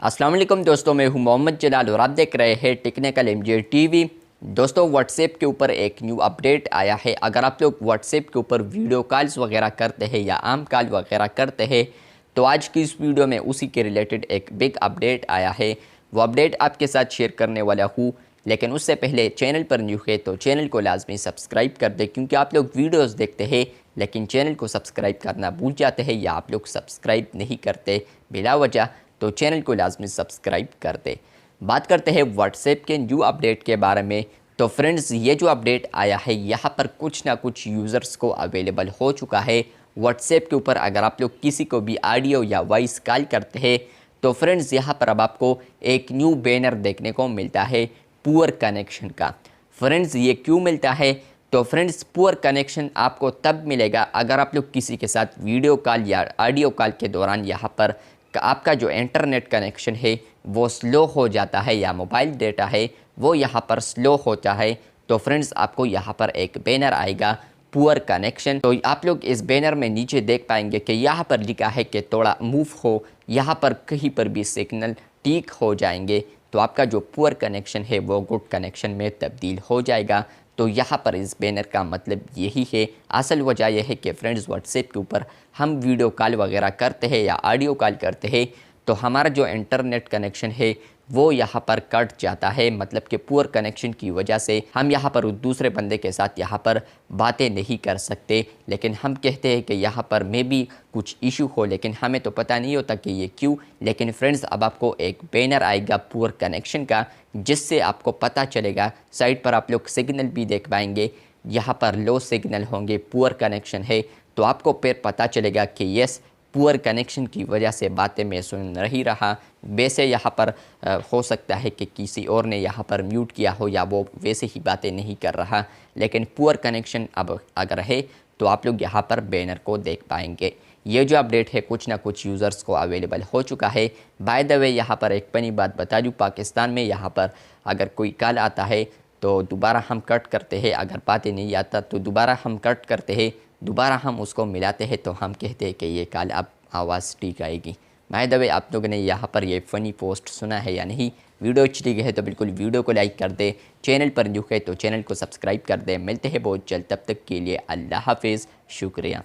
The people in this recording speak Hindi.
अस्सलाम वालेकुम दोस्तों, मैं हूं मोहम्मद जलाल और आप देख रहे हैं टेक्निकल एमजे टीवी। दोस्तों, व्हाट्सएप के ऊपर एक न्यू अपडेट आया है। अगर आप लोग व्हाट्सएप के ऊपर वीडियो कॉल्स वगैरह करते हैं या आम कॉल वगैरह करते हैं तो आज की इस वीडियो में उसी के रिलेटेड एक बिग अपडेट आया है। वो अपडेट आपके साथ शेयर करने वाला हूँ, लेकिन उससे पहले चैनल पर न्यू है तो चैनल को लाजमी सब्सक्राइब कर दें, क्योंकि आप लोग वीडियोज़ देखते हैं लेकिन चैनल को सब्सक्राइब करना भूल जाते हैं या आप लोग सब्सक्राइब नहीं करते बिला वजह, तो चैनल को लाजमी सब्सक्राइब कर दे। बात करते हैं व्हाट्सएप के न्यू अपडेट के बारे में। तो फ्रेंड्स, ये जो अपडेट आया है यहाँ पर कुछ ना कुछ यूज़र्स को अवेलेबल हो चुका है व्हाट्सएप के ऊपर। अगर आप लोग किसी को भी ऑडियो या वॉइस कॉल करते हैं तो फ्रेंड्स यहाँ पर अब आपको एक न्यू बैनर देखने को मिलता है पुअर कनेक्शन का। फ्रेंड्स, ये क्यों मिलता है? तो फ्रेंड्स, पुअर कनेक्शन आपको तब मिलेगा अगर आप लोग किसी के साथ वीडियो कॉल या ऑडियो कॉल के दौरान यहाँ पर आपका जो इंटरनेट कनेक्शन है वो स्लो हो जाता है या मोबाइल डेटा है वो यहाँ पर स्लो होता है। तो फ्रेंड्स, आपको यहाँ पर एक बैनर आएगा पुअर कनेक्शन। तो आप लोग इस बैनर में नीचे देख पाएंगे कि यहाँ पर लिखा है कि थोड़ा मूव हो, यहाँ पर कहीं पर भी सिग्नल ठीक हो जाएंगे तो आपका जो पुअर कनेक्शन है वो गुड कनेक्शन में तब्दील हो जाएगा। तो यहाँ पर इस बैनर का मतलब यही है। असल वजह यह है कि फ्रेंड्स, व्हाट्सएप के ऊपर हम वीडियो कॉल वगैरह करते हैं या ऑडियो कॉल करते हैं तो हमारा जो इंटरनेट कनेक्शन है वो यहाँ पर कट जाता है। मतलब कि पुअर कनेक्शन की वजह से हम यहाँ पर दूसरे बंदे के साथ यहाँ पर बातें नहीं कर सकते। लेकिन हम कहते हैं कि यहाँ पर मे भी कुछ इशू हो, लेकिन हमें तो पता नहीं होता कि ये क्यों। लेकिन फ्रेंड्स, अब आपको एक बैनर आएगा पुअर कनेक्शन का, जिससे आपको पता चलेगा। साइड पर आप लोग सिग्नल भी देख पाएंगे, यहाँ पर लो सिग्नल होंगे, पुअर कनेक्शन है, तो आपको फिर पता चलेगा कि यस, पुअर कनेक्शन की वजह से बातें मैं सुन नहीं रहा। वैसे यहाँ पर हो सकता है कि किसी और ने यहाँ पर म्यूट किया हो या वो वैसे ही बातें नहीं कर रहा, लेकिन पुअर कनेक्शन अब अगर है तो आप लोग यहाँ पर बैनर को देख पाएंगे। ये जो अपडेट है कुछ ना कुछ यूज़र्स को अवेलेबल हो चुका है। बाय द वे, यहाँ पर एक फनी बात बता दूँ, पाकिस्तान में यहाँ पर अगर कोई कॉल आता है तो दोबारा हम कट करते हैं, अगर बातें नहीं आता तो दोबारा हम कट करते हैं, दोबारा हम उसको मिलाते हैं तो हम कहते हैं कि ये कॉल अब आवाज़ ठीक आएगी। बाय द वे, आप लोगों ने यहाँ पर ये फ़नी पोस्ट सुना है या नहीं? वीडियो अच्छी लगी है तो बिल्कुल वीडियो को लाइक कर दे, चैनल पर न्यू है तो चैनल को सब्सक्राइब कर दे। मिलते हैं बहुत जल्द, तब तक के लिए अल्लाह हाफिज़, शुक्रिया।